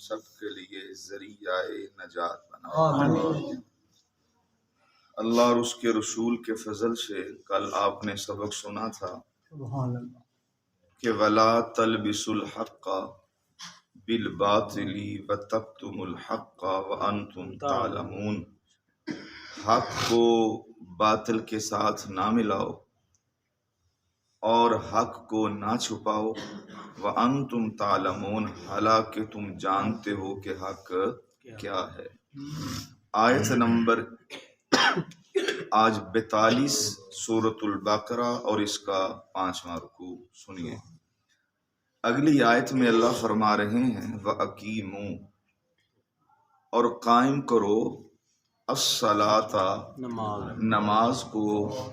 سب کے لیے ذریعہ نجات بنا۔ آمین۔ اللہ اور اس کے رسول کے فضل سے کل آپ نے سبق سنا تھا سبحان اللہ۔ کہ وَلَا تَلْبِسُوا الْحَقَّ بِالْبَاطِلِ وَتَكْتُمُوا الْحَقَّ وَأَنْتُمْ تَعْلَمُونَ، حق کو باطل کے ساتھ نہ ملاؤ اور حق کو نہ چھپاؤ، وَأَنْتُمْ تَعْلَمُونَ، حالانکہ تم جانتے ہو کہ حق کیا ہے۔ آیت نمبر آج 42 سورۃ البقرہ اور اس کا 5واں رکوع سنیے۔ اگلی آیت میں اللہ فرما رہے ہیں وَأَقِیمُوا، اور قائم کرو، الصلاۃ، نماز کو،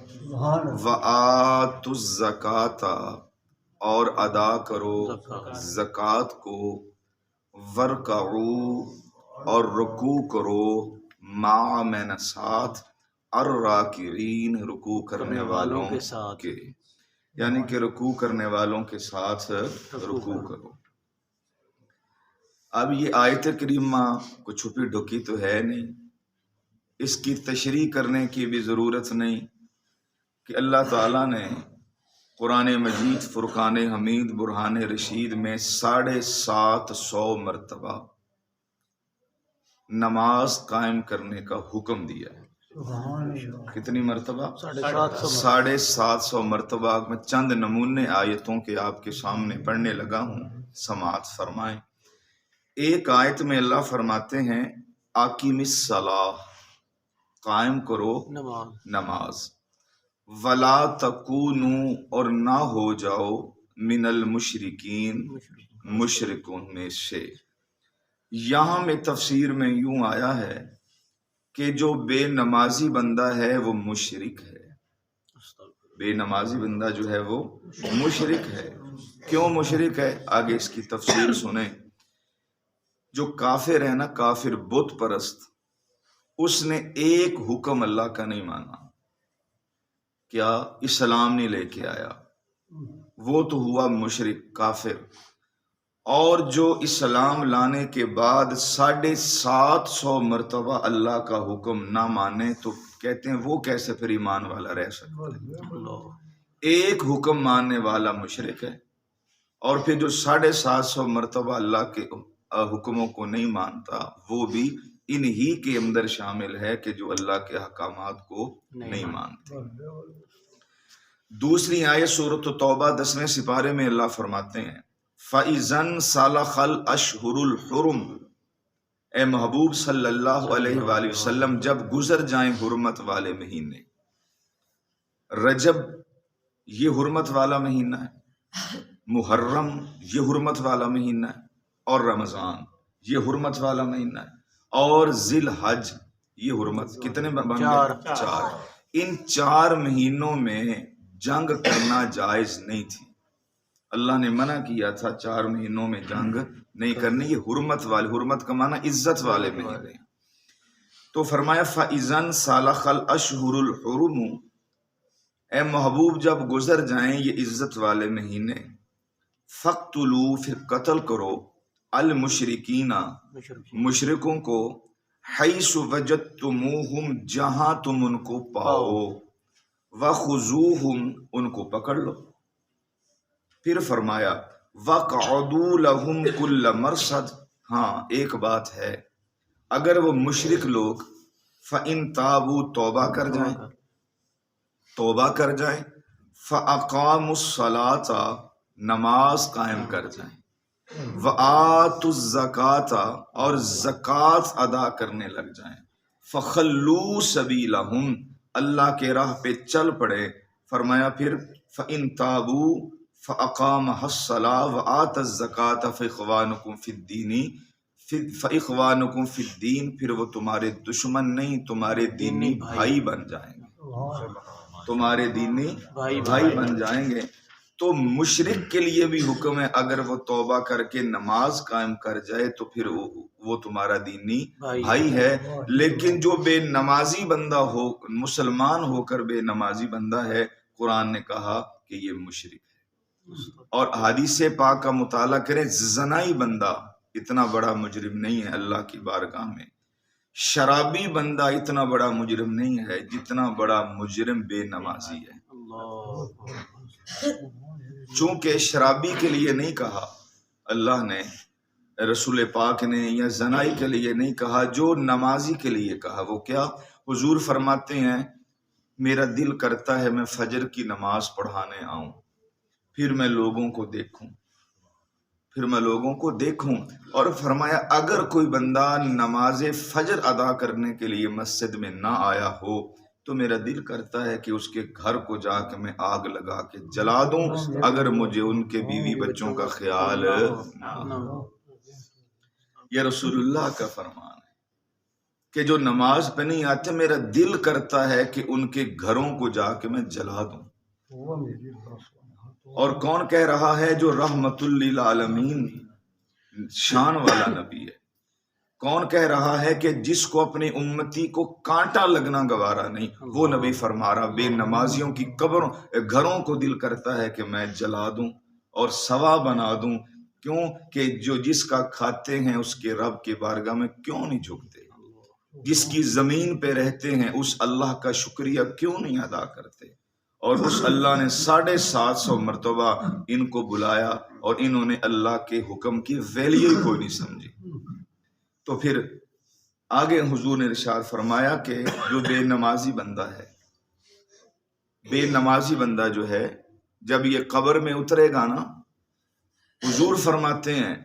سبحان اللہ۔ وَآتُوا الزَّکَاۃ، اور ادا کرو زکوٰۃ کو، وَارْکَعُوا، اور رکوع کرو، مع، میں ساتھ، الراکعین، رکوع کرنے والوں کے، یعنی کہ رکوع کرنے والوں کے ساتھ رکوع کرو۔ اب یہ آیت کریمہ کو چھپی ڈھکی تو ہے نہیں، اس کی تشریح کرنے کی بھی ضرورت نہیں کہ اللہ تعالیٰ نے قرآن مجید فرقان حمید برہان رشید میں 750 مرتبہ نماز قائم کرنے کا حکم دیا ہے۔ سبحان اللہ۔ کتنی مرتبہ؟ 750 مرتبہ۔ میں چند نمونے آیتوں کے آپ کے سامنے پڑھنے لگا ہوں، سماعت فرمائیں۔ ایک آیت میں اللہ فرماتے ہیں اقیم الصلاۃ، قائم کرو نماز، ولا تکونوا، اور نہ ہو جاؤ، من المشرکین، مشرکوں میں سے۔ یہاں میں تفسیر میں یوں آیا ہے کہ جو بے نمازی بندہ ہے وہ مشرک ہے، بے نمازی بندہ جو ہے وہ مشرک ہے۔ کیوں مشرک ہے؟ آگے اس کی تفسیر سنیں۔ جو کافر ہے نا، کافر بت پرست، اس نے ایک حکم اللہ کا نہیں مانا، کیا؟ اسلام نہیں لے کے آیا، وہ تو ہوا مشرک، کافر۔ اور جو اسلام لانے کے بعد 750 مرتبہ اللہ کا حکم نہ مانے تو کہتے ہیں وہ کیسے پھر ایمان والا رہ سکتا ہے؟ ایک حکم ماننے والا مشرک ہے، اور پھر جو 750 مرتبہ اللہ کے حکموں کو نہیں مانتا وہ بھی انہی کے اندر شامل ہے کہ جو اللہ کے احکامات کو نہیں مانتے۔ دوسری آیت سورۃ توبہ 10ویں سپارے میں اللہ فرماتے ہیں فَإِذَا انْسَلَخَ الْأَشْهُرُ الْحُرُمُ، اے محبوب صلی اللہ علیہ وآلہ وسلم جب گزر جائیں حرمت والے مہینے۔ رجب یہ حرمت والا مہینہ ہے، محرم یہ حرمت والا مہینہ ہے، اور رمضان یہ حرمت والا مہینہ ہے، اور ذی الحج یہ حرمت، کتنے بن گئے؟ 4۔ ان 4 مہینوں میں جنگ کرنا جائز نہیں تھی، اللہ نے منع کیا تھا 4 مہینوں میں جنگ نہیں کرنی، یہ حرمت والے، حرمت کا معنی عزت والے مہینے۔ تو فرمایا فَإِذَا انْسَلَخَ الْأَشْهُرُ الْحُرُمُ، اے محبوب جب گزر جائیں یہ عزت والے مہینے، فَاقْتُلُوا، پھر قتل کرو، المشرکین، مشرکوں کو، حَيْثُ وَجَدْتُمُوهُمْ، جہاں تم ان کو پاؤ، وَخُذُوهُمْ، ان کو پکڑ لو۔ پھر فرمایا وَقْعُدُوا لَهُمْ كُلَّ مَرْصَدٍ، ہاں ایک بات ہے، اگر وہ مشرک لوگ فَإِن تَابُوا، توبہ کر جائیں، فَأَقَامُوا الصَّلَاةَ، نماز قائم کر جائیں، وَآتُوا الزَّكَاةَ، اور زکوٰۃ ادا کرنے لگ جائیں، فَخَلُّوا سَبِيلَهُمْ، اللہ کے راہ پہ چل پڑے۔ فرمایا پھر فَإِن تَابُوا فَأَقَامَهَا الصَّلَاةَ وَآتَى الزَّكَاةَ فَإِخْوَانُكُمْ فِي الدِّينِ، پھر وہ تمہارے دشمن نہیں، تمہارے دینی بھائی بن جائیں گے، تمہارے دینی بھائی بن جائیں گے۔ تو مشرک کے لیے بھی حکم ہے اگر وہ توبہ کر کے نماز قائم کر جائے تو پھر وہ تمہارا دینی بھائی ہے، لیکن جو بے نمازی بندہ ہو، مسلمان ہو کر بے نمازی بندہ ہے، قرآن نے کہا کہ یہ مشرک ہے۔ اور حدیث پاک کا مطالعہ کریں، زنائی بندہ اتنا بڑا مجرم نہیں ہے اللہ کی بارگاہ میں. شرابی بندہ اتنا بڑا مجرم نہیں ہے جتنا بڑا مجرم بے نمازی ہے. چونکہ شرابی کے لیے نہیں کہا اللہ نے، رسول پاک نے، یا زنائی کے لیے نہیں کہا، جو نمازی کے لیے کہا. وہ کیا؟ حضور فرماتے ہیں میرا دل کرتا ہے میں فجر کی نماز پڑھانے آؤں، پھر میں لوگوں کو دیکھوں. اور فرمایا اگر کوئی بندہ نماز فجر ادا کرنے کے لیے مسجد میں نہ آیا ہو تو میرا دل کرتا ہے کہ اس کے گھر کو جا کے میں آگ لگا کے جلا دوں، اگر مجھے ان کے بیوی بچوں کا خیال نہ ہو. یہ رسول اللہ کا فرمان ہے کہ جو نماز پہ نہیں آتے میرا دل کرتا ہے کہ ان کے گھروں کو جا کے میں جلا دوں. اور کون کہہ رہا ہے؟ جو رحمت للعالمین شان والا نبی ہے. کون کہہ رہا ہے کہ جس کو اپنی امتی کو کانٹا لگنا گوارا نہیں، وہ نبی فرما رہا بے نمازیوں کی گھروں کو دل کرتا ہے کہ میں جلا دوں اور سوا بنا دوں. کیوں کہ جو جس کا کھاتے ہیں اس کے رب کے بارگاہ میں کیوں نہیں جھکتے؟ جس کی زمین پہ رہتے ہیں اس اللہ کا شکریہ کیوں نہیں ادا کرتے؟ اور اس اللہ نے 750 مرتبہ ان کو بلایا اور انہوں نے اللہ کے حکم کی ویلیو ہی کوئی نہیں سمجھی. تو پھر آگے حضور نے ارشاد فرمایا کہ جو بے نمازی بندہ ہے، بے نمازی بندہ جو ہے جب یہ قبر میں اترے گا نا، حضور فرماتے ہیں،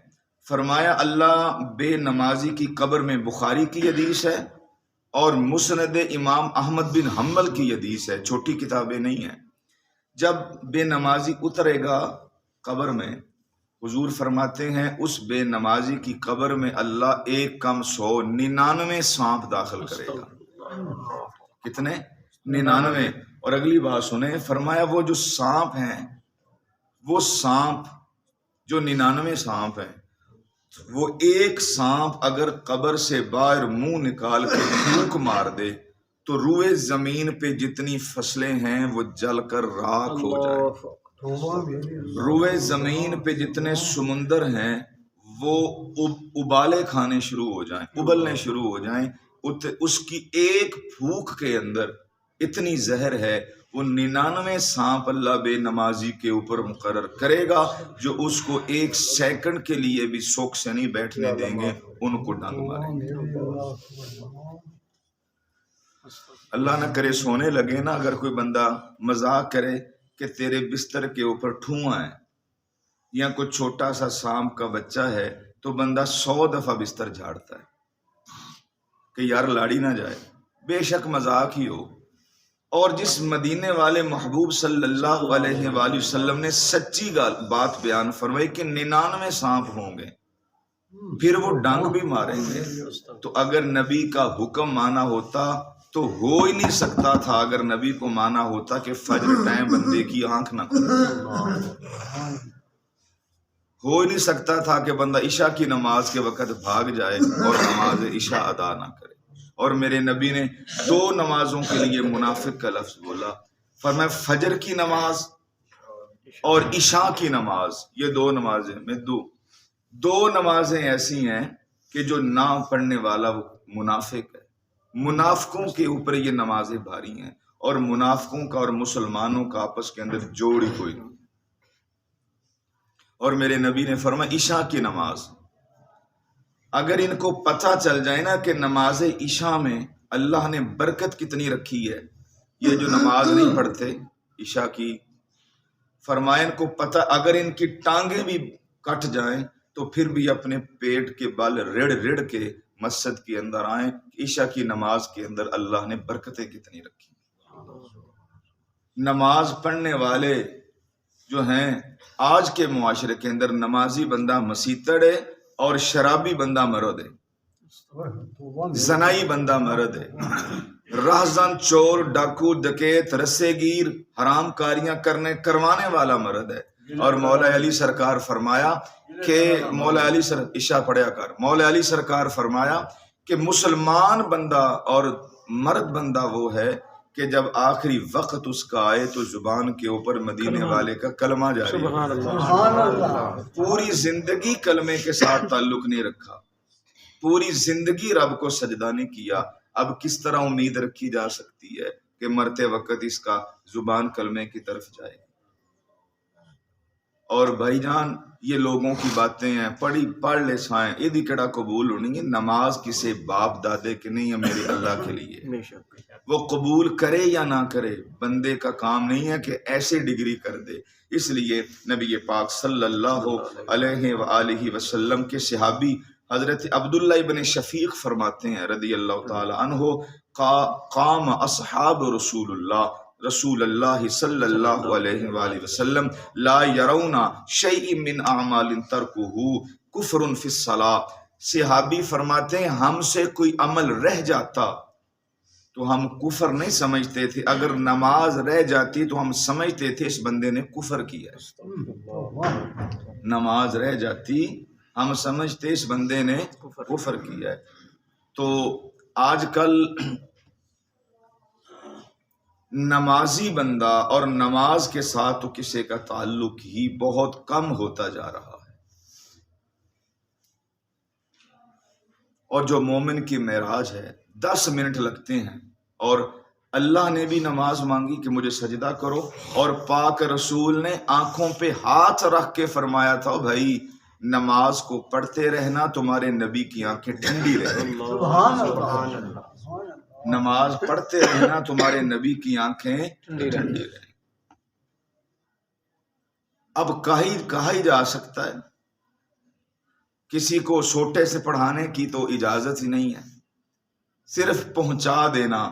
فرمایا اللہ بے نمازی کی قبر میں، بخاری کی حدیث ہے اور مسند امام احمد بن حنبل کی حدیث ہے، چھوٹی کتابیں نہیں ہیں. جب بے نمازی اترے گا قبر میں، حضور فرماتے ہیں اس بے نمازی کی قبر میں اللہ 1 کم 199 سانپ داخل کرے گا. کتنے؟ 99. اور اگلی بات سنیں، فرمایا وہ جو سانپ ہیں، وہ سانپ جو 99 سانپ ہیں، وہ ایک سانپ اگر قبر سے باہر منہ نکال کے پھونک مار دے تو روئے زمین پہ جتنی فصلیں ہیں وہ جل کر راکھ ہو جائیں. روئے زمین پہ جتنے سمندر ہیں وہ ابالے کھانے شروع ہو جائیں، ابلنے شروع ہو جائیں. اس کی ایک پھونک کے اندر اتنی زہر ہے، وہ 99 سانپ اللہ بے نمازی کے اوپر مقرر کرے گا جو اس کو 1 سیکنڈ کے لیے بھی سوکھ سے نہیں بیٹھنے دیں گے، ان کو ڈنگ ماریں گے. اللہ نہ کرے سونے لگے نا، اگر کوئی بندہ مذاق کرے کہ تیرے بستر کے اوپر ٹھواں ہے یا کوئی چھوٹا سا سانپ کا بچہ ہے تو بندہ 100 دفعہ بستر جھاڑتا ہے کہ یار لاڑی نہ جائے، بے شک مذاق ہی ہو. اور جس مدینے والے محبوب صلی اللہ علیہ وآلہ وسلم نے سچی بات بیان فرمائی کہ 99 سانپ ہوں گے، پھر وہ ڈانگ بھی ماریں گے. تو اگر نبی کا حکم مانا ہوتا تو ہو ہی نہیں سکتا تھا، اگر نبی کو مانا ہوتا کہ فجر ٹائم بندے کی آنکھ نہ کھلے، ہو ہی نہیں سکتا تھا کہ بندہ عشاء کی نماز کے وقت بھاگ جائے اور نماز عشاء ادا نہ کرے. اور میرے نبی نے 2 نمازوں کے لیے منافق کا لفظ بولا، فرمایا فجر کی نماز اور عشاء کی نماز، یہ 2 نمازیں میں دو نمازیں ایسی ہیں کہ جو نہ پڑھنے والا وہ منافق ہے. منافقوں کے اوپر یہ نمازیں بھاری ہیں، اور منافقوں کا اور مسلمانوں کا آپس کے اندر جوڑ ہی کوئی نہیں. اور میرے نبی نے فرمایا عشاء کی نماز، اگر ان کو پتہ چل جائے نا کہ نماز عشاء میں اللہ نے برکت کتنی رکھی ہے، یہ جو نماز نہیں پڑھتے عشاء کی، فرمائے ان کو پتہ، اگر ان کی ٹانگیں بھی کٹ جائیں تو پھر بھی اپنے پیٹ کے بل رڑ کے مسجد کے اندر آئیں. عشاء کی نماز کے اندر اللہ نے برکتیں کتنی رکھی. نماز پڑھنے والے جو ہیں آج کے معاشرے کے اندر، نمازی بندہ مسیتڑ ہے اور شرابی بندہ مرد ہے، زنائی بندہ مرد ہے، راہزن، چور، ڈاکو، ڈکیت، رسے گیر، حرام کاریاں کروانے والا مرد ہے. اور مولا علی سرکار فرمایا کہ عشاء پڑھیا کر، مولا علی سرکار فرمایا کہ مسلمان بندہ اور مرد بندہ وہ ہے کہ جب آخری وقت اس کا آئے تو زبان کے اوپر مدینے والے کا کلمہ جاری ہے۔ سبحان اللہ پوری زندگی کلمے کے ساتھ تعلق نہیں رکھا، پوری زندگی رب کو سجدہ نہیں کیا، اب کس طرح امید رکھی جا سکتی ہے کہ مرتے وقت اس کا زبان کلمے کی طرف جائے؟ اور بھائی جان یہ لوگوں کی باتیں ہیں، پڑھ لے سائیں یہ کہڑا قبول ہونی ہے؟ نماز کسی باپ دادے کے نہیں ہے، میرے اللہ کے لیے، وہ قبول کرے یا نہ کرے بندے کا کام نہیں ہے کہ ایسے ڈگری کر دے۔ اس لیے نبی پاک صلی اللہ علیہ وآلہ وسلم کے صحابی حضرت عبداللہ ابن شفیق فرماتے ہیں رضی اللہ تعالی عنہ، قام اصحاب رسول اللہ صلی اللہ علیہ وآلہ وسلم لا یرون شیء من اعمال ترکہ کفر فی الصلاۃ۔ صحابی فرماتے ہیں ہم سے کوئی عمل رہ جاتا تو ہم کفر نہیں سمجھتے تھے، اگر نماز رہ جاتی تو ہم سمجھتے تھے اس بندے نے کفر کیا ہے۔ نماز رہ جاتی ہم سمجھتے اس بندے نے کفر کیا ہے۔ تو آج کل نمازی بندہ اور نماز کے ساتھ تو کسی کا تعلق ہی بہت کم ہوتا جا رہا ہے، اور جو مومن کی معراج ہے 10 منٹ لگتے ہیں، اور اللہ نے بھی نماز مانگی کہ مجھے سجدہ کرو، اور پاک رسول نے آنکھوں پہ ہاتھ رکھ کے فرمایا تھا بھائی نماز کو پڑھتے رہنا تمہارے نبی کی آنکھیں ٹھنڈی رہیں، سبحان اللہ نماز پڑھتے رہنا تمہارے نبی کی آنکھیں ٹھنڈی رہیں۔ اب کہا ہی جا سکتا ہے کسی کو چھوٹے سے پڑھانے کی تو اجازت ہی نہیں ہے، صرف پہنچا دینا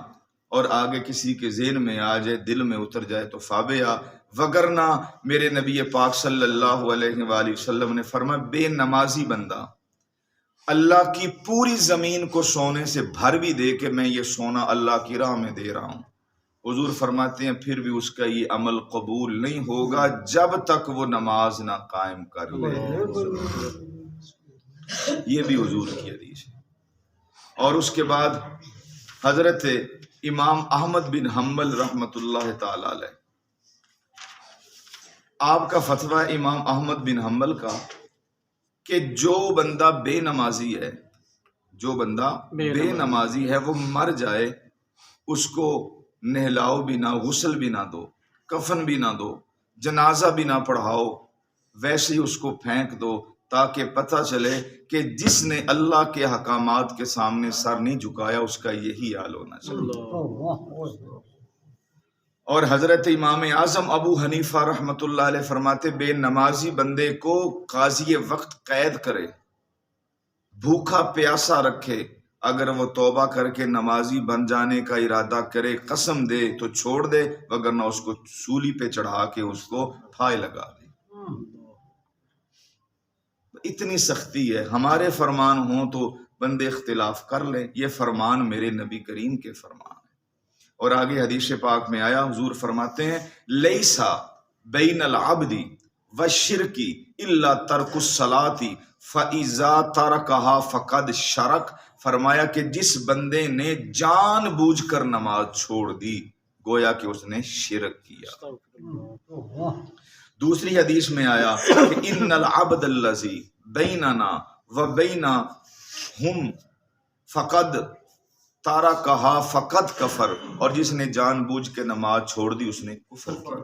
اور آگے کسی کے ذہن میں آ جائے دل میں اتر جائے تو فابیا، وگرنہ میرے نبی پاک صلی اللہ علیہ وآلہ وسلم نے فرمایا بے نمازی بندہ اللہ کی پوری زمین کو سونے سے بھر بھی دے کہ میں یہ سونا اللہ کی راہ میں دے رہا ہوں، حضور فرماتے ہیں پھر بھی اس کا یہ عمل قبول نہیں ہوگا جب تک وہ نماز نہ قائم کر لے۔ یہ بھی حضور کی حدیث ہے۔ اور اس کے بعد حضرت امام احمد بن حنبل رحمۃ اللہ تعالی علیہ، آپ کا فتویٰ امام احمد بن حنبل کا کہ جو بندہ بے نمازی ہے، جو بندہ بے نمازی ہے وہ مر جائے، اس کو نہلاؤ بھی نہ، غسل بھی نہ دو، کفن بھی نہ دو، جنازہ بھی نہ پڑھاؤ، ویسے ہی اس کو پھینک دو تاکہ پتہ چلے کہ جس نے اللہ کے حکامات کے سامنے سر نہیں جھکایا اس کا یہی حال ہونا چاہیے۔ اور حضرت امام اعظم ابو حنیفہ رحمۃ اللہ علیہ فرماتے بے نمازی بندے کو قاضی وقت قید کرے، بھوکا پیاسا رکھے، اگر وہ توبہ کر کے نمازی بن جانے کا ارادہ کرے قسم دے تو چھوڑ دے، وگرنہ اس کو سولی پہ چڑھا کے اس کو پھائے لگا دے۔ اتنی سختی ہے، ہمارے فرمان ہوں تو بندے اختلاف کر لیں، یہ فرمان میرے نبی کریم کے فرمان ہے۔ اور آگے حدیث پاک میں آیا حضور فرماتے ہیں لیسا بین العبد والشرک الا ترک الصلاۃ فاذا ترکها فقد شرک، فرمایا کہ جس بندے نے جان بوجھ کر نماز چھوڑ دی گویا کہ اس نے شرک کیا۔ دوسری حدیث میں آیا کہ ان العبد الذی بیننا وبینہم فقد تارکہا فقد کفر، اور جس نے جان بوجھ کے نماز چھوڑ دی اس نے کفر کیا۔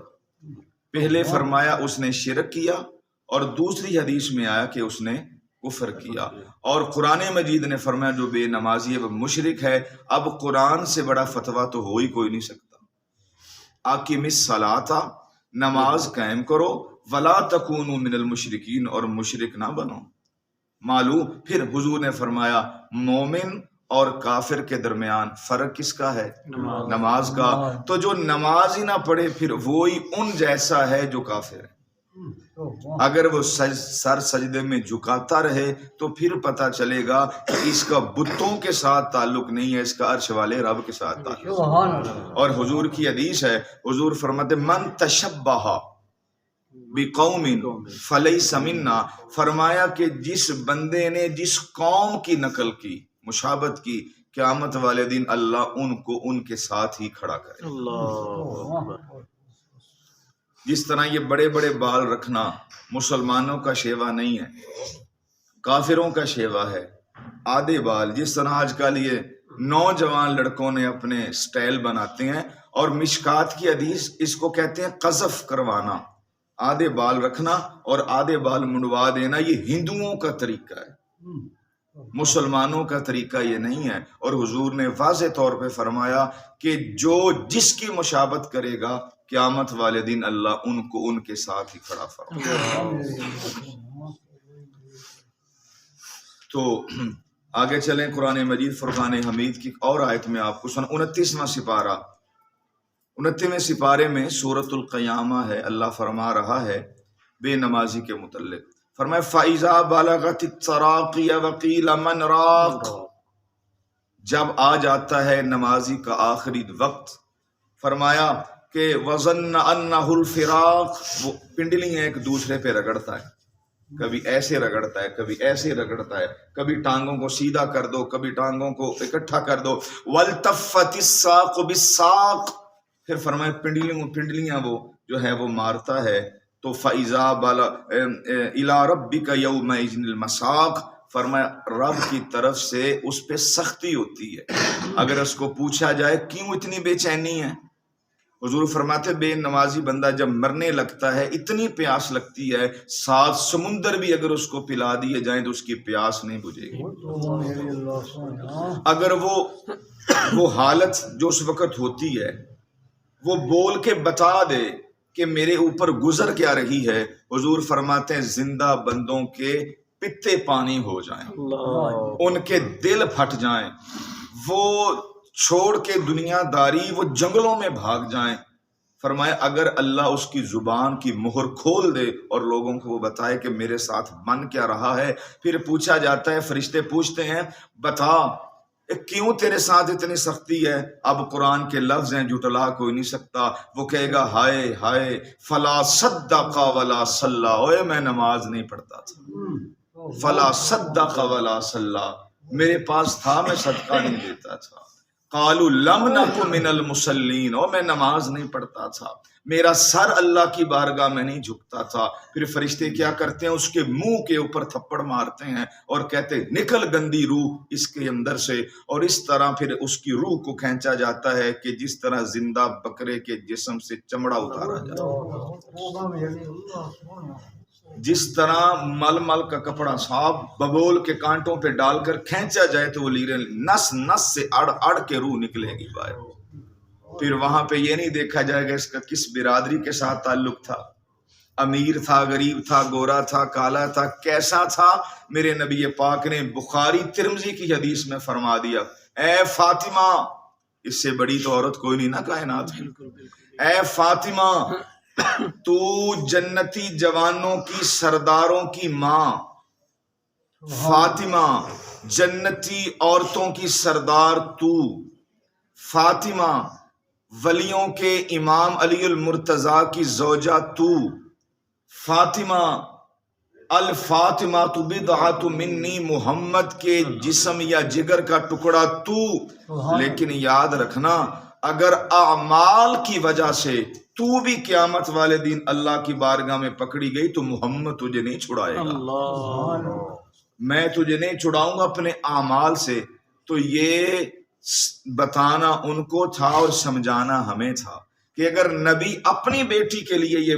پہلے فرمایا اس نے شرک کیا، اور دوسری حدیث میں آیا کہ اس نے کفر کیا۔ اور قرآن مجید نے فرمایا جو بے نمازی ہے وہ مشرک ہے۔ اب قرآن سے بڑا فتویٰ تو ہو ہی کوئی نہیں سکتا۔ اقیم الصلاۃ، نماز قائم کرو، ولا تکونوا من المشرکین، اور مشرک نہ بنو۔ معلوم پھر حضور نے فرمایا مومن اور کافر کے درمیان فرق کس کا ہے؟ نماز کا۔ تو جو نماز ہی نہ پڑھے پھر وہی ان جیسا ہے جو کافر ہے۔ اگر وہ سر سجدے میں جھکاتا رہے تو پھر پتہ چلے گا کہ اس کا بتوں کے ساتھ تعلق نہیں ہے، اس کا عرش والے رب کے ساتھ تعلق ہے۔ اور حضور کی حدیث ہے، حضور فرماتے من تشبہ بقوم فلیس منا، فرمایا کہ جس بندے نے جس قوم کی نقل کی، مشابہت کی قیامت والے دن اللہ ان کو ان کے ساتھ ہی کھڑا کرے. اللہ اکبر. جس طرح یہ بڑے بڑے بال رکھنا مسلمانوں کا شیوا نہیں ہے، کافروں کا شیوا ہے. آدھے بال، جس طرح آج کل یہ نوجوان لڑکوں نے اپنے سٹائل بناتے ہیں، اور مشکات کی حدیث اس کو کہتے ہیں قذف کروانا. آدھے بال رکھنا اور آدھے بال منڈوا دینا، یہ ہندوؤں کا طریقہ ہے، مسلمانوں کا طریقہ یہ نہیں ہے. اور حضور نے واضح طور پہ فرمایا کہ جو جس کی مشابہت کرے گا قیامت والے دن اللہ ان کو ان کے ساتھ ہی کھڑا فرمائے. تو آگے چلیں، قرآن مجید فرقان حمید کی اور آیت میں آپ کو 29واں سپارہ، 29ویں سپارے میں سورۃ القیامہ ہے. اللہ فرما رہا ہے بے نمازی کے متعلق، فرمائے فَإِذَا بَلَغَتِ التَّرَاقِيَ وَقِيلَ مَنْ رَاقٍ، جب آ جاتا ہے نمازی کا آخری وقت، فرمایا کہ وَظَنَّ أَنَّهُ الْفِرَاقُ، وہ پنڈلیاں ایک دوسرے پہ رگڑتا ہے، کبھی ایسے رگڑتا ہے، کبھی ایسے رگڑتا ہے، کبھی ٹانگوں کو سیدھا کر دو، کبھی ٹانگوں کو اکٹھا کر دو. وَالْتَفَّتِ السَّاقُ بِالسَّاقِ، پھر فرمائے پنڈلیاں وہ جو ہے وہ مارتا ہے. تو فَإِذَا إِلَىٰ رَبِّكَ يَوْمَئِذٍ الْمَسَاقُ، فرمایا رب کی طرف سے اس پہ سختی ہوتی ہے. اگر اس کو پوچھا جائے کیوں اتنی بے چینی ہے، حضور فرماتے بے نمازی بندہ جب مرنے لگتا ہے اتنی پیاس لگتی ہے 7 سمندر بھی اگر اس کو پلا دیے جائیں تو اس کی پیاس نہیں بجھے گی. اگر وہ حالت جو اس وقت ہوتی ہے وہ بول کے بتا دے کہ میرے اوپر گزر کیا رہی ہے، حضور فرماتے ہیں زندہ بندوں کے پتے پانی ہو جائیں، ان کے دل پھٹ جائیں، وہ چھوڑ کے دنیا داری وہ جنگلوں میں بھاگ جائیں. فرمایا اگر اللہ اس کی زبان کی مہر کھول دے اور لوگوں کو وہ بتائے کہ میرے ساتھ بن کیا رہا ہے، پھر پوچھا جاتا ہے، فرشتے پوچھتے ہیں بتا کیوں تیرے ساتھ اتنی سختی ہے. اب قرآن کے لفظ ہیں جھٹلا کوئی نہیں سکتا. وہ کہے گا ہائے ہائے فلا صدق ولا صلی، اوے میں نماز نہیں پڑھتا تھا، فلا صدق ولا صلی، میرے پاس تھا میں صدقہ نہیں دیتا تھا. قالوا لم نک من المصلین، او میں نماز نہیں پڑھتا تھا، میرا سر اللہ کی بارگاہ میں نہیں جھکتا تھا. پھر فرشتے کیا کرتے ہیں، اس کے منہ کے اوپر تھپڑ مارتے ہیں اور کہتے نکل گندی روح اس کے اندر سے. اور اس طرح پھر اس کی روح کو کھینچا جاتا ہے کہ جس طرح زندہ بکرے کے جسم سے چمڑا اتارا جاتا ہے، جس طرح مل مل کا کپڑا صاحب ببول کے کانٹوں پہ ڈال کر کھینچا جائے تو وہ لیرے نس نس سے اڑ اڑ کے روح نکلے گی باہر. پھر وہاں پہ یہ نہیں دیکھا جائے گا اس کا کس برادری کے ساتھ تعلق تھا، امیر تھا، غریب تھا، گورا تھا، کالا تھا، کیسا تھا. میرے نبی پاک نے بخاری ترمذی کی حدیث میں فرما دیا اے فاطمہ، اس سے بڑی تو عورت کوئی نہیں نا کائنات میں، اے فاطمہ تو جنتی جوانوں کی سرداروں کی ماں، فاطمہ جنتی عورتوں کی سردار تو، فاطمہ ولیوں کے امام علی المرتضیٰ کی زوجہ تو، فاطمہ الفاطمہ تو بضعۃ منی، محمد کے جسم یا جگر کا ٹکڑا تو. لیکن یاد رکھنا اگر اعمال کی وجہ سے تو بھی قیامت والے دن اللہ کی بارگاہ میں پکڑی گئی تو محمد تجھے نہیں چھڑائے گا، میں تجھے نہیں چھڑاؤں گا اپنے اعمال سے. تو یہ بتانا ان کو تھا اور سمجھانا ہمیں تھا کہ اگر نبی اپنی بیٹی کے لیے یہ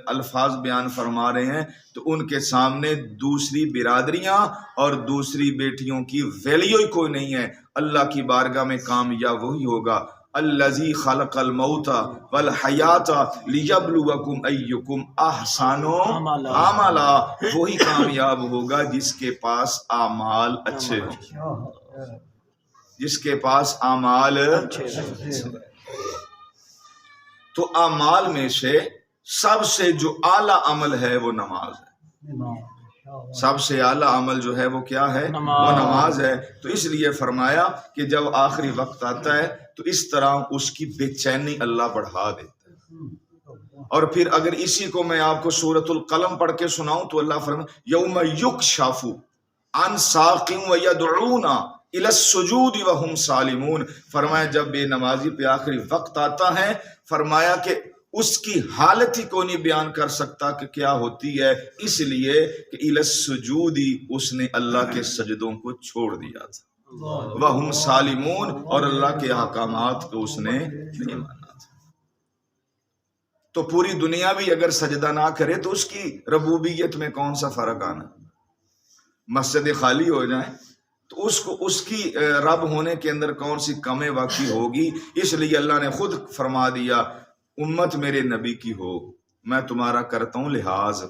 الفاظ بیان فرما رہے ہیں تو ان کے سامنے دوسری برادریاں اور دوسری بیٹیوں کی ویلیو ہی کوئی نہیں ہے. اللہ کی بارگاہ میں کامیاب وہی ہوگا الذی خلق الموت والحیات لیبلوکم ایکم احسن عملا، وہی کامیاب ہوگا جس کے پاس اعمال اچھے ہوں، جس کے پاس اعمال اچھے. تو اعمال میں سے سب سے جو اعلیٰ عمل ہے وہ نماز ہے، سب سے اعلیٰ عمل جو ہے وہ کیا ہے، وہ نماز ہے. تو اس لیے فرمایا کہ جب آخری وقت آتا ہے تو اس طرح اس کی بے چینی اللہ بڑھا دیتا ہے. اور پھر اگر اسی کو میں آپ کو سورۃ القلم پڑھ کے سناؤں تو اللہ فرمائے یوم یکشف عن ساق ویدعون الی السجود وہم سالمون، فرمایا جب بے نمازی پہ آخری وقت آتا ہے، فرمایا کہ اس کی حالت ہی کو نہیں بیان کر سکتا کہ کیا ہوتی ہے، اس لیے کہ الی السجود اس نے اللہ کے سجدوں کو چھوڑ دیا تھا، وہم سالمون اور اللہ کے احکامات کو اس نے نہیں مانا تھا۔ تو پوری دنیا بھی اگر سجدہ نہ کرے تو اس کی ربوبیت میں کون سا فرق آنا؟ مسجد خالی ہو جائیں تو اس کی رب ہونے کے اندر کون سی کمی واقع ہوگی؟ اس لیے اللہ نے خود فرما دیا امت میرے نبی کی ہو، میں تمہارا کرتا ہوں لحاظ۔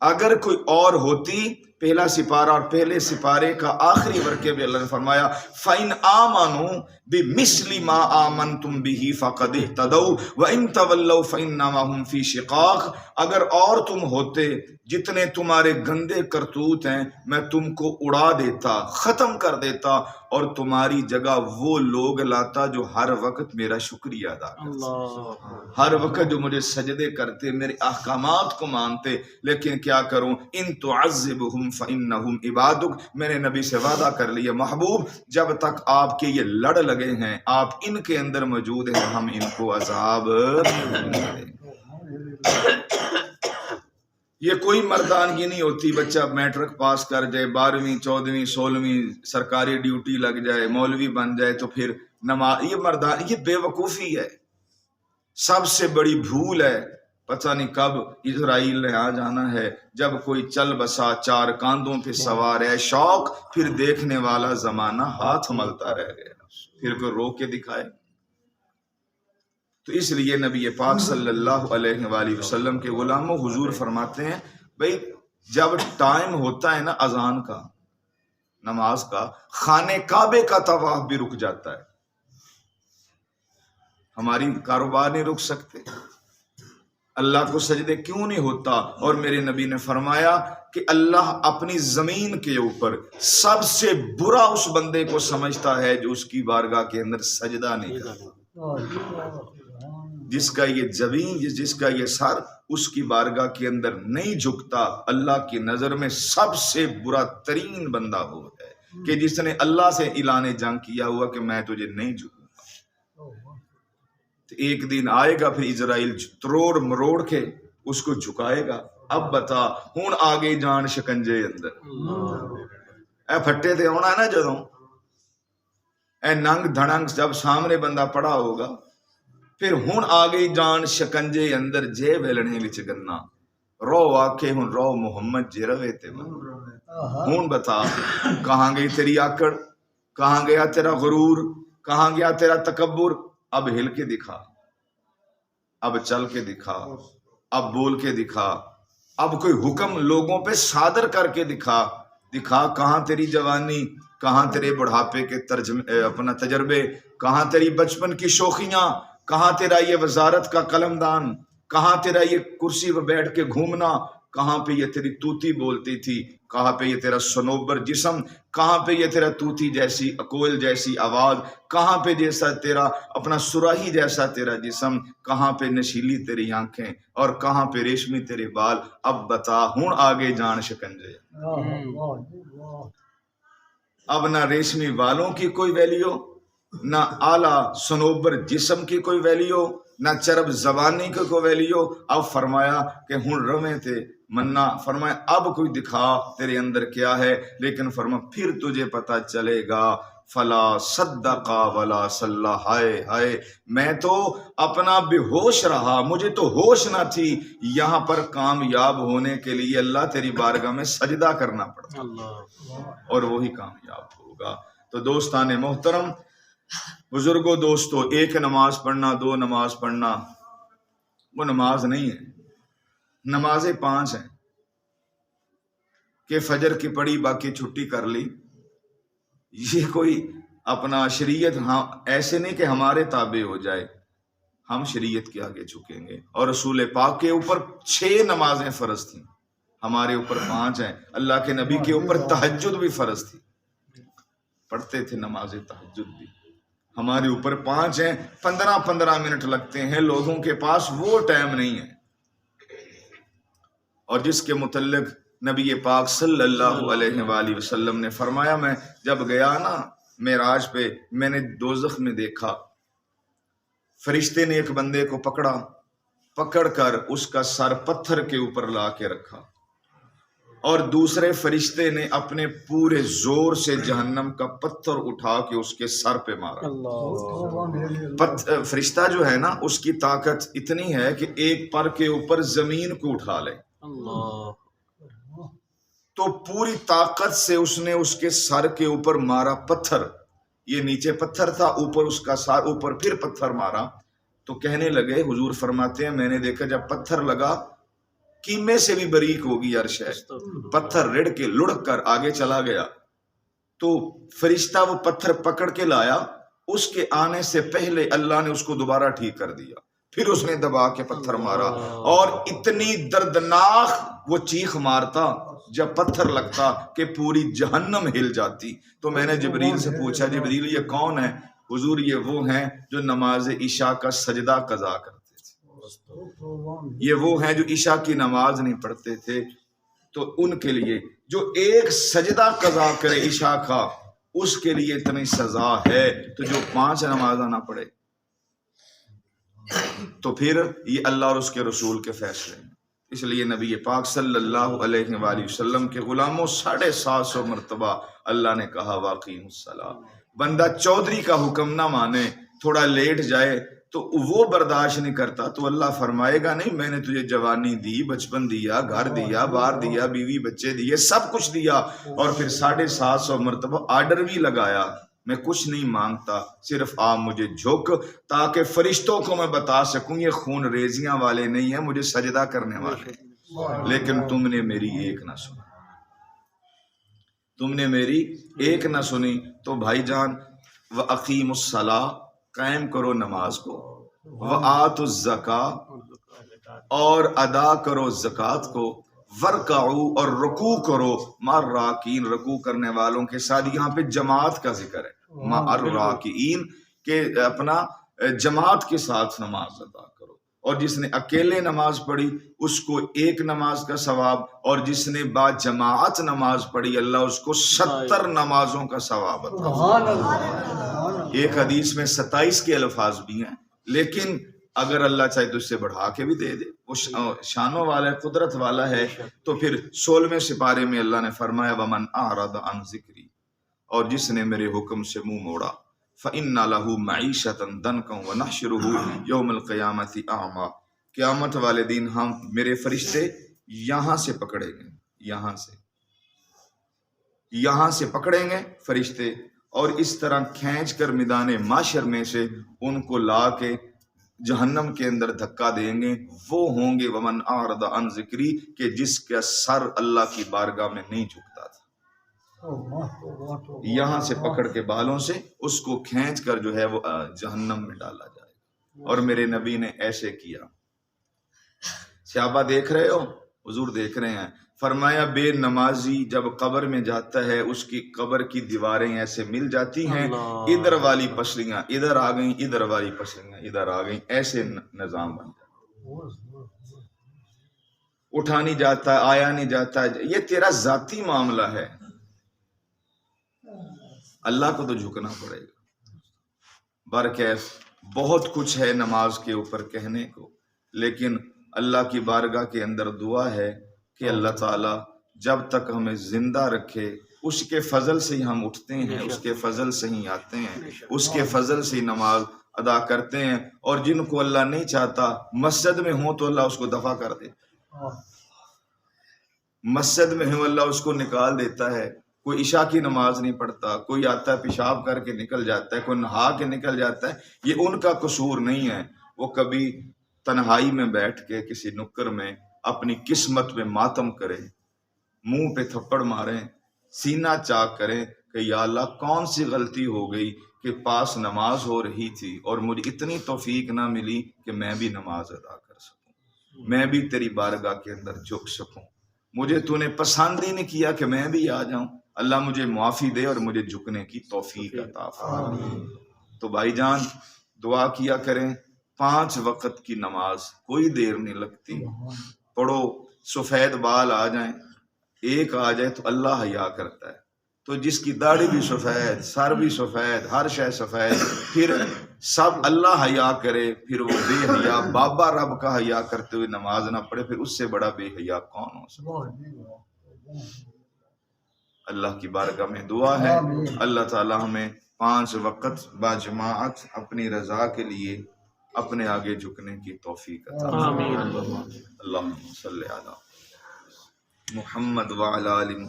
اگر کوئی اور ہوتی، پہلا سپارہ اور پہلے سپارے کا آخری ورقے میں اللہ نے فرمایا فَإِنْ آمَنُوا بِمِثْلِ مَا آمَنْتُمْ بِهِ فَقَدْ اهْتَدَوْا وَإِنْ تَوَلَّوْا فَإِنَّمَا هُمْ فِي شِقَاقٍ، اگر اور تم ہوتے جتنے تمہارے گندے کرتوت ہیں میں تم کو اڑا دیتا، ختم کر دیتا، اور تمہاری جگہ وہ لوگ لاتا جو ہر وقت میرا شکریہ ادا کرتے، ہر وقت جو مجھے سجدے کرتے، میرے احکامات کو مانتے۔ لیکن کیا کروں؟ ان تعذبہم فانہم عبادک، میں نے نبی سے وعدہ کر لیا محبوب جب تک آپ کے یہ لڑ لگے ہیں، آپ ان کے اندر موجود ہیں، ہم ان کو عذاب نہیں دیں گے۔ یہ کوئی مردانگی نہیں ہوتی بچہ میٹرک پاس کر جائے، 12ویں 14ویں 16ویں سرکاری ڈیوٹی لگ جائے، مولوی بن جائے تو پھر نماز، یہ مردان، یہ بے وقوفی ہے، سب سے بڑی بھول ہے۔ پتہ نہیں کب اسرائیل نے آ جانا ہے، جب کوئی چل بسا 4 کاندھوں پہ سوار ہے، شوق، پھر دیکھنے والا زمانہ ہاتھ ملتا رہ گیا، پھر کوئی رو کے دکھائے۔ تو اس لیے نبی پاک صلی اللہ علیہ وآلہ وسلم کے غلاموں، حضور فرماتے ہیں بھئی جب ٹائم ہوتا ہے نا اذان کا، نماز کا، خانے کعبے کا طواف بھی رک جاتا ہے۔ ہماری کاروبار نہیں رک سکتے، اللہ کو سجدے کیوں نہیں ہوتا؟ اور میرے نبی نے فرمایا کہ اللہ اپنی زمین کے اوپر سب سے برا اس بندے کو سمجھتا ہے جو اس کی بارگاہ کے اندر سجدہ نہیں کرتا، جس کا یہ زمین، جس کا یہ سر اس کی بارگاہ کے اندر نہیں جھکتا، اللہ کی نظر میں سب سے برا ترین بندہ وہ ہے کہ جس نے اللہ سے اعلان جنگ کیا ہوا کہ میں تجھے نہیں جھکوں گا۔ تو ایک دن آئے گا پھر اسرائیل تروڑ مروڑ کے اس کو جھکائے گا۔ اب بتا ہون آگے جان شکنجے اندر، اے پھٹے تے ہونا ہے نا، جدوں اے ننگ دھڑنگ جب سامنے بندہ پڑا ہوگا، پھر ہن آ گئی جان شکنجے اندر، جے ویلنے وچ گنا رو آکھے ہن رو محمد جے روے تے ہن بتا کہاں گئی تیری آکڑ، کہاں گیا تیرا غرور، کہاں گیا تیرا تکبر؟ اب ہل کے دکھا، اب چل کے دکھا، اب بول کے دکھا، اب کوئی حکم لوگوں پہ صادر کر کے دکھا کہاں تیری جوانی، کہاں تیرے بڑھاپے کے اپنا تجربے، کہاں تیری بچپن کی شوخیاں، کہاں تیرا یہ وزارت کا قلمدان، کہاں تیرا یہ کرسی پہ بیٹھ کے گھومنا، کہاں پہ یہ تیری توتی بولتی تھی، کہاں پہ یہ تیرا صنوبر جسم، کہاں پہ یہ تیرا توتی جیسی کوئل جیسی آواز، کہاں پہ جیسا تیرا اپنا سراہی جیسا تیرا جسم، کہاں پہ نشیلی تیری آنکھیں اور کہاں پہ ریشمی تیرے بال؟ اب بتا ہوں آگے جان شکنجے۔ اب نہ ریشمی بالوں کی کوئی ویلیو، نہ اعلیٰ صنوبر جسم کی کوئی ویلیو، نہ چرب زبانی کی کوئی ویلیو۔ اب فرمایا کہ ہن رویں تھے منا، فرمایا اب کوئی دکھا تیرے اندر کیا ہے، لیکن فرمایا پھر تجھے پتا چلے گا فلا صدقا ولا صلی، ہائے ہائے میں تو اپنا بے ہوش رہا، مجھے تو ہوش نہ تھی، یہاں پر کامیاب ہونے کے لیے اللہ تیری بارگاہ میں سجدہ کرنا پڑتا اور وہی کامیاب ہوگا۔ تو دوستان محترم، بزرگوں، دوستو، ایک نماز پڑھنا، 2 نماز پڑھنا وہ نماز نہیں ہے۔ نمازیں 5 ہیں کہ فجر کی پڑھی باقی چھٹی کر لی، یہ کوئی اپنا شریعت، ہاں ایسے نہیں کہ ہمارے تابع ہو جائے، ہم شریعت کے آگے جھکیں گے۔ اور رسول پاک کے اوپر 6 نمازیں فرض تھیں، ہمارے اوپر 5 ہیں۔ اللہ کے نبی کے اوپر تہجد بھی فرض تھی، پڑھتے تھے نماز تہجد بھی، ہمارے اوپر 5 ہیں۔ 15 منٹ لگتے ہیں، لوگوں کے پاس وہ ٹائم نہیں ہے۔ اور جس کے متعلق نبی پاک صلی اللہ علیہ وآلہ وسلم نے فرمایا، میں جب گیا نا معراج پہ میں نے دوزخ میں دیکھا، فرشتے نے ایک بندے کو پکڑ کر اس کا سر پتھر کے اوپر لا کے رکھا، اور دوسرے فرشتے نے اپنے پورے زور سے جہنم کا پتھر اٹھا کے اس کے سر پہ مارا۔ فرشتہ جو ہے نا اس کی طاقت اتنی ہے کہ ایک پر کے اوپر زمین کو اٹھا لے، اللہ تو پوری طاقت سے اس نے اس کے سر کے اوپر مارا پتھر، یہ نیچے پتھر تھا، اوپر اس کا سر، اوپر پھر پتھر مارا۔ تو کہنے لگے، حضور فرماتے ہیں میں نے دیکھا جب پتھر لگا کیمے سے بھی باریک ہوگی عرش ہے، پتھر رڑ کے لڑک کر آگے چلا گیا۔ تو فرشتہ وہ پتھر پکڑ کے لایا، اس کے آنے سے پہلے اللہ نے اس کو دوبارہ ٹھیک کر دیا، پھر اس نے دبا کے پتھر مارا، اور اتنی دردناک وہ چیخ مارتا جب پتھر لگتا کہ پوری جہنم ہل جاتی۔ تو میں نے جبریل سے پوچھا، جبریل یہ کون ہے؟ حضور یہ وہ ہیں جو نماز عشاء کا سجدہ قضا کرتے تھے، یہ وہ ہیں جو عشاء کی نماز نہیں پڑھتے تھے، تو ان کے لیے جو ایک سجدہ قضا کرے عشاء کا اس کے لیے اتنی سزا ہے، تو جو 5 نمازاں نہ پڑھے تو پھر یہ اللہ اور اس کے رسول کے فیصلے ہیں۔ اس لیے نبی پاک صلی اللہ علیہ وآلہ وسلم کے غلاموں 750 مرتبہ اللہ نے کہا واقیم الصلاۃ۔ بندہ چودھری کا حکم نہ مانے، تھوڑا لیٹ جائے تو وہ برداشت نہیں کرتا، تو اللہ فرمائے گا نہیں میں نے تجھے جوانی دی، بچپن دیا، گھر دیا، بار دیا، بیوی بچے دیے، سب کچھ دیا، اور پھر 750 مرتبہ آرڈر بھی لگایا میں کچھ نہیں مانگتا، صرف آپ مجھے جھک، تاکہ فرشتوں کو میں بتا سکوں یہ خون ریزیاں والے نہیں ہیں، مجھے سجدہ کرنے والے ہیں۔ لیکن تم نے میری ایک نہ سنی، تم نے میری ایک نہ سنی۔ تو بھائی جان، وَأَقِیمُوا الصَّلَاةَ، قائم کرو نماز کو، وَآتُوا الزَّکَاةَ، اور ادا کرو زکوٰۃ کو، وَارْکَعُوا، اور رکوع کرو، مع الراکعین، رکوع کرنے والوں کے ساتھ۔ یہاں پہ جماعت کا ذکر ہے، مع الراکعین، کہ اپنا جماعت کے ساتھ نماز ادا کرو، اور جس نے اکیلے نماز پڑھی اس کو 1 نماز کا ثواب، اور جس نے با جماعت نماز پڑھی اللہ اس کو 70 نمازوں کا ثواب عطا۔ ایک حدیث میں 27 کے الفاظ بھی ہیں، لیکن اگر اللہ چاہے تو اس سے بڑھا کے بھی دے دے، وہ شانوں والا ہے، قدرت والا ہے۔ تو پھر 16ویں سپارے میں اللہ نے فرمایا وَمَنْ أَعْرَضَ عَنْ ذِكْرِي، اور جس نے میرے حکم سے منہ موڑا، فَإِنَّ لَهُ مَعِيشَةً ضَنْكًا وَنَحْشُرُهُ يَوْمَ الْقِيَامَةِ أَعْمَى، قیامت والے دن ہم میرے فرشتے یہاں سے پکڑیں گے، یہاں سے پکڑیں گے فرشتے، اور اس طرح کھینچ کر میدان معاشر میں سے ان کو لا کے جہنم کے اندر دھکا دیں گے۔ وہ ہوں گے ومن اعرض عن ذکری، کہ جس کا سر اللہ کی بارگاہ میں نہیں جھکتا تھا، یہاں سے پکڑ کے بالوں سے اس کو کھینچ کر جو ہے وہ جہنم میں ڈالا جائے گا۔ اور میرے نبی نے ایسے کیا۔ صحابہ دیکھ رہے ہو، حضور دیکھ رہے ہیں، فرمایا بے نمازی جب قبر میں جاتا ہے اس کی قبر کی دیواریں ایسے مل جاتی ہیں، ادھر والی پسلیاں ادھر آ گئیں، ادھر والی پسلیاں ادھر آ گئیں، ایسے نظام بن جاتا، اٹھا نہیں جاتا، آیا نہیں جاتا۔ یہ تیرا ذاتی معاملہ ہے، اللہ کو تو جھکنا پڑے گا۔ برکیف بہت کچھ ہے نماز کے اوپر کہنے کو، لیکن اللہ کی بارگاہ کے اندر دعا ہے کہ اللہ تعالیٰ جب تک ہمیں زندہ رکھے، اس کے فضل سے ہی ہم اٹھتے ہیں، اس کے فضل سے ہی آتے ہیں، اس کے فضل سے ہی نماز ادا کرتے ہیں، اور جن کو اللہ نہیں چاہتا مسجد میں ہوں تو اللہ اس کو دفع کر دے، مسجد میں ہوں اللہ اس کو نکال دیتا ہے۔ کوئی عشاء کی نماز نہیں پڑھتا، کوئی آتا ہے پیشاب کر کے نکل جاتا ہے، کوئی نہا کے نکل جاتا ہے، یہ ان کا قصور نہیں ہے، وہ کبھی تنہائی میں بیٹھ کے کسی نکر میں اپنی قسمت میں ماتم کرے، منہ پہ تھپڑ ماریں، سینہ چاک کریں کہ یا اللہ کون سی غلطی ہو گئی کہ پاس نماز ہو رہی تھی اور مجھے اتنی توفیق نہ ملی کہ میں بھی نماز ادا کر سکوں، میں بھی تیری بارگاہ کے اندر جھک سکوں، مجھے تو نے پسند ہی نہیں کیا کہ میں بھی آ جاؤں، اللہ مجھے معافی دے اور مجھے جھکنے کی توفیق عطا فرما۔ تو بھائی جان دعا کیا کریں، 5 وقت کی نماز کوئی دیر نہیں لگتی، پڑھو، سفید بال آ جائیں، ایک آ جائے تو اللہ حیا کرتا ہے، تو جس کی داڑھی بھی سفید، سر بھی سفید، ہر شے سفید، پھر سب اللہ حیا کرے، پھر وہ بے حیا بابا رب کا حیا کرتے ہوئے نماز نہ پڑھے، پھر اس سے بڑا بے حیا کون ہو سکتا ہے؟ اللہ کی بارگاہ میں دعا ہے اللہ تعالی ہمیں 5 وقت باجماعت اپنی رضا کے لیے اپنے آگے جھکنے کی توفیق عطا فرمائے۔ آمین۔ اللہم صلی علی محمد وعلی آل